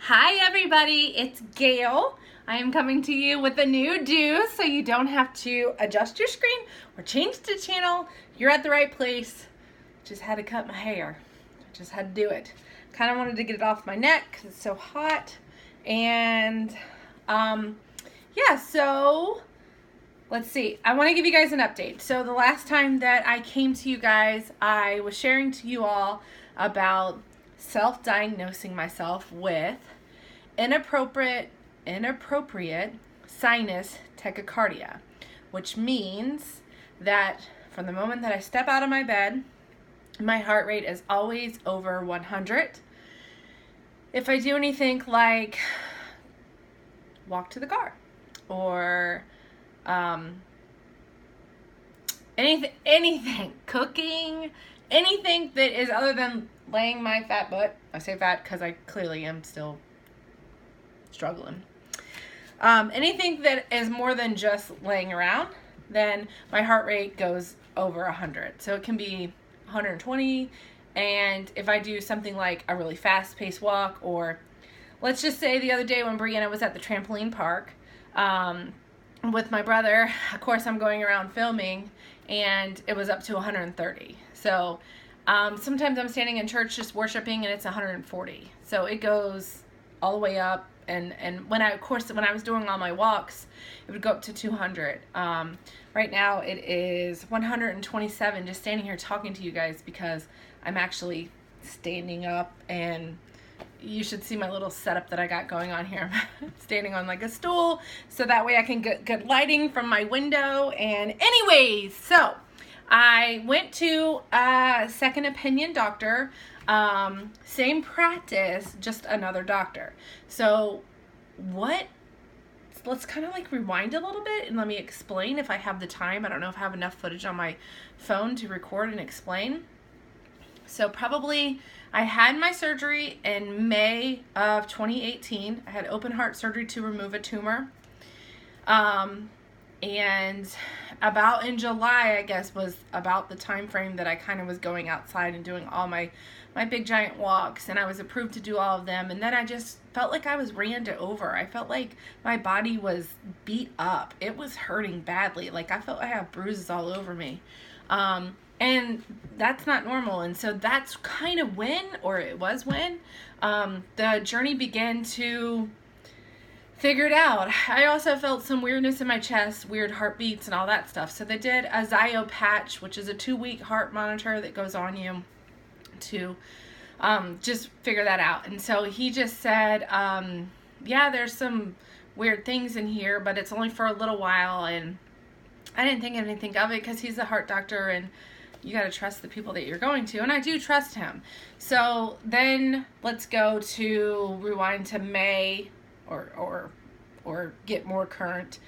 Hi everybody, it's Gail. I am coming to you with a new do so you don't have to adjust your screen or change the channel. You're at the right place. Just had to cut my hair. Just had to do it. Kind of wanted to get it off my neck because it's so hot. And yeah, so let's see. I want to give you guys an update. So the last time that I came to you guys, I was sharing to you all about self-diagnosing myself with inappropriate sinus tachycardia, which means that from the moment that I step out of my bed, my heart rate is always over 100. If I do anything like walk to the car or anything, cooking, anything that is other than laying my fat butt. I say fat because I clearly am still struggling. Anything that is more than just laying around, then my heart rate goes over 100. So it can be 120. And if I do something like a really fast-paced walk, or let's just say the other day when Brianna was at the trampoline park with my brother, of course I'm going around filming, and it was up to 130. So sometimes I'm standing in church just worshiping and it's 140. So it goes all the way up. And when I was doing all my walks, it would go up to 200. Right now it is 127 just standing here talking to you guys because I'm actually standing up, and you should see my little setup that I got going on here. I'm standing on like a stool so that way I can get good lighting from my window. And anyways, so I went to a second opinion doctor, same practice, just another doctor. So let's kind of like rewind a little bit and let me explain if I have the time. I don't know if I have enough footage on my phone to record and explain. So probably I had my surgery in May of 2018. I had open heart surgery to remove a tumor. And about in July, I guess, was about the time frame that I kind of was going outside and doing all my big giant walks, and I was approved to do all of them. And then I just felt like I was ran over. I felt like my body was beat up. It was hurting badly. Like I felt I have bruises all over me. And that's not normal. And so that's kind of when the journey began to figure it out. I also felt some weirdness in my chest, weird heartbeats and all that stuff. So they did a Zio patch, which is a 2-week heart monitor that goes on you to just figure that out. And so he just said, yeah, there's some weird things in here, but it's only for a little while. And I didn't think anything of it because he's a heart doctor, and you got to trust the people that you're going to, and I do trust him. So then let's go to rewind to May or get more current.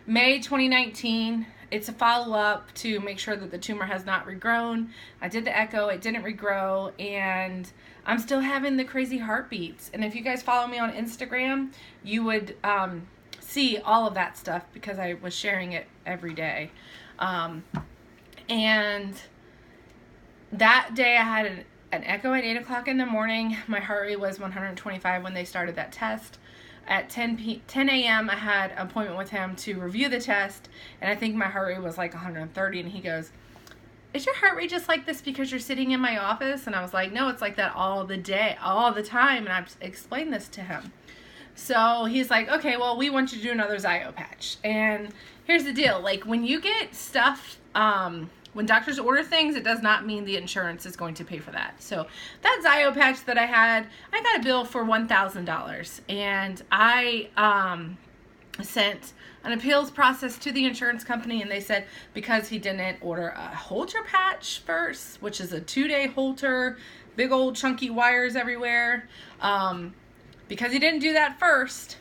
May 2019, it's a follow-up to make sure that the tumor has not regrown. I did the echo, it didn't regrow, and I'm still having the crazy heartbeats. And if you guys follow me on Instagram, you would see all of that stuff because I was sharing it every day. And that day I had an echo at 8 o'clock in the morning. My heart rate was 125 when they started that test. At 10 a.m. I had an appointment with him to review the test, and I think my heart rate was like 130, and he goes, is your heart rate just like this because you're sitting in my office? And I was like, no, it's like that all the time, and I've explained this to him. So he's like, okay, well, we want you to do another Zio patch. And here's the deal, like when you get stuff, when doctors order things, it does not mean the insurance is going to pay for that. So that Zio patch that I had, I got a bill for $1,000. And I sent an appeals process to the insurance company, and they said because he didn't order a Holter patch first, which is a 2-day Holter, big old chunky wires everywhere, because he didn't do that first,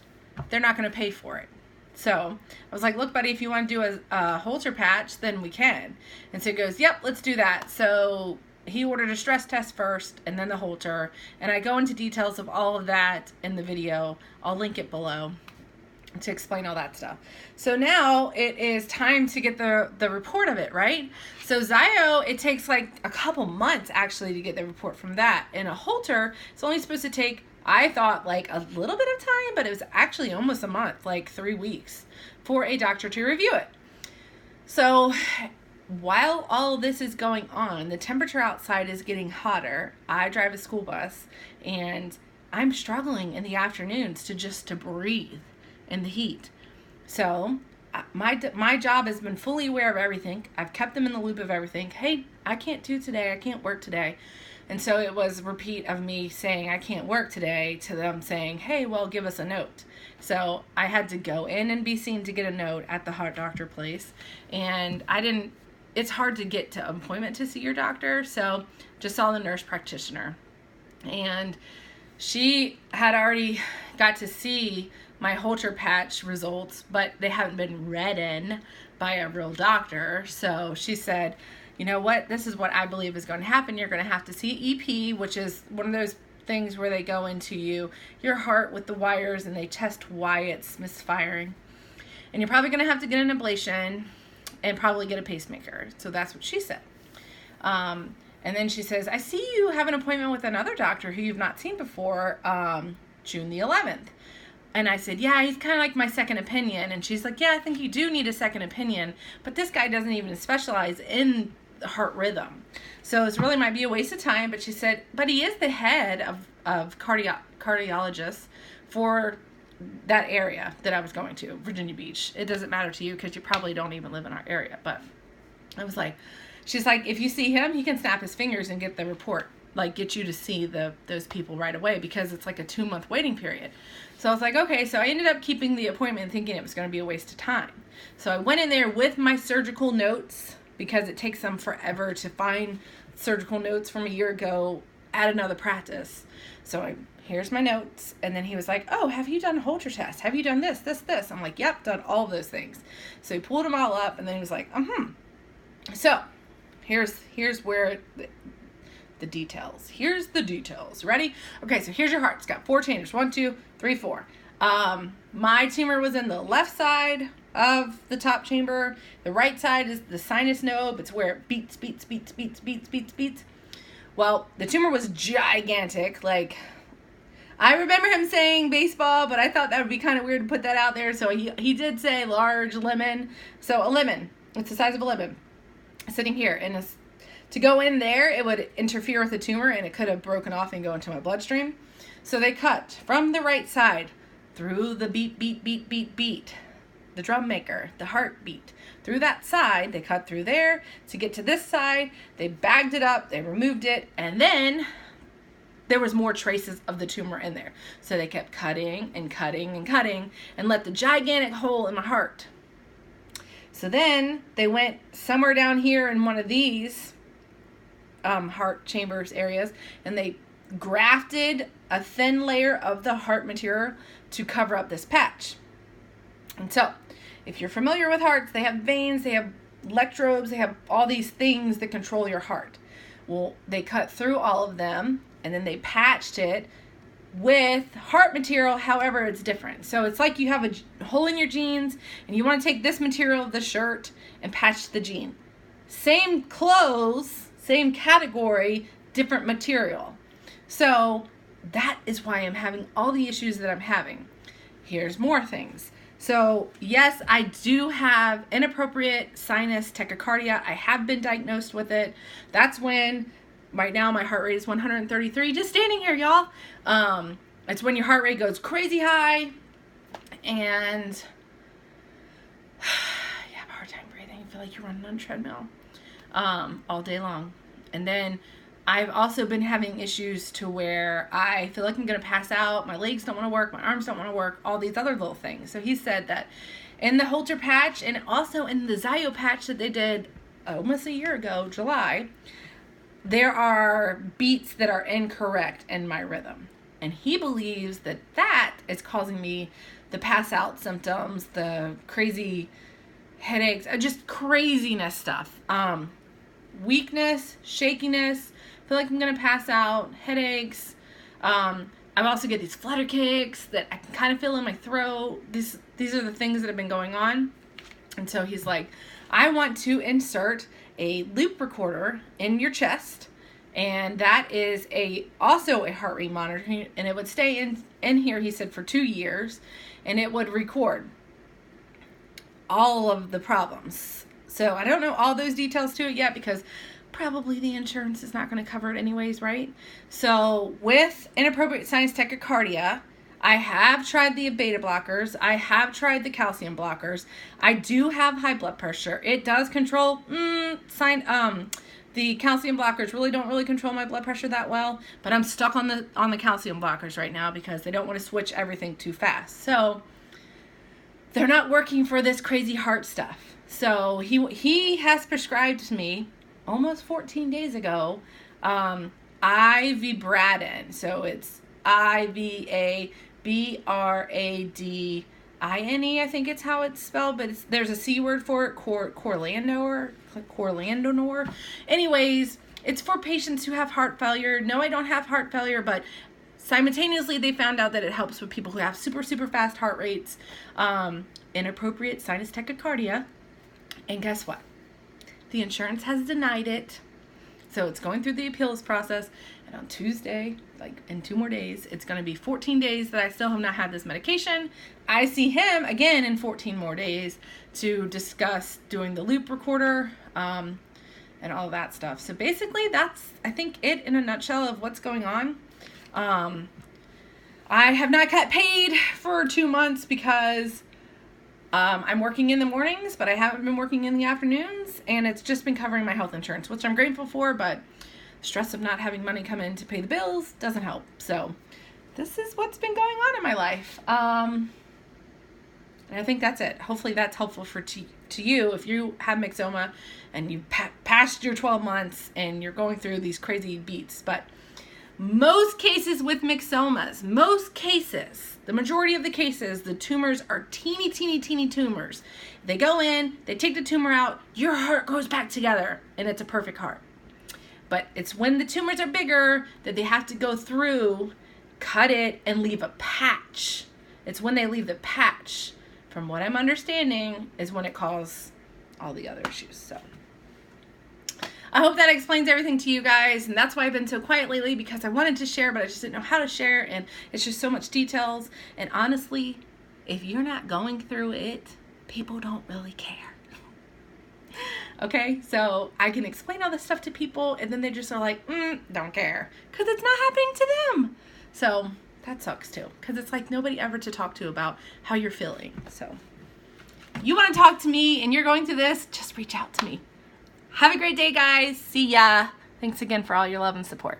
they're not going to pay for it. So I was like, look, buddy, if you want to do a Holter patch, then we can. And so he goes, yep, let's do that. So he ordered a stress test first and then the Holter. And I go into details of all of that in the video. I'll link it below to explain all that stuff. So now it is time to get the report of it, right? So Zio, it takes like a couple months actually to get the report from that. And a Holter, it's only supposed to take I thought like a little bit of time, but it was actually almost a month, like 3 weeks, for a doctor to review it. So while all this is going on, the temperature outside is getting hotter. I drive a school bus, and I'm struggling in the afternoons to breathe in the heat. So my job has been fully aware of everything. I've kept them in the loop of everything. Hey, I can't do today. I can't work today. And so it was a repeat of me saying I can't work today to them saying, hey, well, give us a note. So I had to go in and be seen to get a note at the heart doctor place. And it's hard to get to appointment to see your doctor. So just saw the nurse practitioner. And she had already got to see my Holter patch results, but they haven't been read in by a real doctor. So she said, you know what, this is what I believe is going to happen. You're going to have to see EP, which is one of those things where they go into your heart with the wires and they test why it's misfiring. And you're probably going to have to get an ablation and probably get a pacemaker. So that's what she said. And then she says, I see you have an appointment with another doctor who you've not seen before, June the 11th. And I said, yeah, he's kind of like my second opinion. And she's like, yeah, I think you do need a second opinion. But this guy doesn't even specialize in the heart rhythm. So this really might be a waste of time. But she said, but he is the head of cardiologists for that area that I was going to, Virginia Beach. It doesn't matter to you because you probably don't even live in our area. But I was like, she's like, if you see him, he can snap his fingers and get the report. Like get you to see those people right away because it's like a 2-month waiting period. So I was like, okay, so I ended up keeping the appointment thinking it was going to be a waste of time. So I went in there with my surgical notes because it takes them forever to find surgical notes from a year ago at another practice. So here's my notes. And then he was like, oh, have you done a Holter test? Have you done this, this, this? I'm like, yep, done all of those things. So he pulled them all up and then he was like, So here's where the details. Here's the details. Ready? Okay, so here's your heart. It's got 4 chambers. 1, 2, 3, 4. My tumor was in the left side of the top chamber. The right side is the sinus node. It's where it beats, beats, beats, beats, beats, beats, beats. Well, the tumor was gigantic. Like, I remember him saying baseball, but I thought that would be kind of weird to put that out there. So he did say large lemon. So a lemon. It's the size of a lemon. Sitting here in this. To go in there, it would interfere with the tumor and it could have broken off and go into my bloodstream. So they cut from the right side through the beat, beat, beat, beat, beat, the drum maker, the heartbeat. Through that side, they cut through there to get to this side. They bagged it up, they removed it, and then there was more traces of the tumor in there. So they kept cutting and cutting and cutting and left a gigantic hole in my heart. So then they went somewhere down here in one of these heart chambers areas, and they grafted a thin layer of the heart material to cover up this patch. And so, if you're familiar with hearts, they have veins, they have electrodes, they have all these things that control your heart. Well, they cut through all of them, and then they patched it with heart material, however it's different. So it's like you have a hole in your jeans, and you want to take this material of the shirt and patch the jean. Same clothes, same category, different material. So that is why I'm having all the issues that I'm having. Here's more things. So yes, I do have inappropriate sinus tachycardia. I have been diagnosed with it. That's when, right now my heart rate is 133, just standing here, y'all. It's when your heart rate goes crazy high and you have a hard time breathing. You feel like you're running on a treadmill all day long. And then I've also been having issues to where I feel like I'm going to pass out. My legs don't want to work. My arms don't want to work. All these other little things. So he said that in the Holter patch and also in the Zio patch that they did almost a year ago, July, there are beats that are incorrect in my rhythm. And he believes that that is causing me the pass out symptoms, the crazy headaches, just craziness stuff. Weakness, shakiness, feel like I'm going to pass out, headaches. I also get these flutter kicks that I can kind of feel in my throat. These are the things that have been going on. And so he's like, I want to insert a loop recorder in your chest And that is also a heart rate monitor, and it would stay in here, he said, for 2 years, and it would record all of the problems. So I don't know all those details to it yet, because probably the insurance is not going to cover it anyways, right? So with inappropriate sinus tachycardia, I have tried the beta blockers. I have tried the calcium blockers. I do have high blood pressure. It does control the calcium blockers don't control my blood pressure that well, but I'm stuck on the calcium blockers right now because they don't want to switch everything too fast. So they're not working for this crazy heart stuff. So he has prescribed me almost 14 days ago Ivabradine. So it's Ivabradine, I think it's how it's spelled, but there's a C word for it, Corlandonor. Anyways, it's for patients who have heart failure. No, I don't have heart failure, but simultaneously they found out that it helps with people who have super, super fast heart rates, inappropriate sinus tachycardia. And guess what? The insurance has denied it. So it's going through the appeals process. And on Tuesday, like in 2 more days, it's going to be 14 days that I still have not had this medication. I see him again in 14 more days to discuss doing the loop recorder and all that stuff. So basically that's, I think, it in a nutshell of what's going on. I have not got paid for 2 months because I'm working in the mornings, but I haven't been working in the afternoons, and it's just been covering my health insurance, which I'm grateful for, but stress of not having money come in to pay the bills doesn't help. So this is what's been going on in my life. And I think that's it. Hopefully that's helpful to you if you have myxoma and you've passed your 12 months and you're going through these crazy beats. But most cases with myxomas, the majority of the cases, the tumors are teeny, teeny, teeny tumors. They go in, they take the tumor out, your heart goes back together, and it's a perfect heart. But it's when the tumors are bigger that they have to go through, cut it, and leave a patch. It's when they leave the patch, from what I'm understanding, is when it causes all the other issues. So I hope that explains everything to you guys, and that's why I've been so quiet lately, because I wanted to share, but I just didn't know how to share, and it's just so much details. And honestly, if you're not going through it, people don't really care. Okay, so I can explain all this stuff to people, and then they just are like, don't care, because it's not happening to them. So that sucks too, because it's like nobody ever to talk to about how you're feeling. So you want to talk to me and you're going through this, just reach out to me. Have a great day, guys. See ya. Thanks again for all your love and support.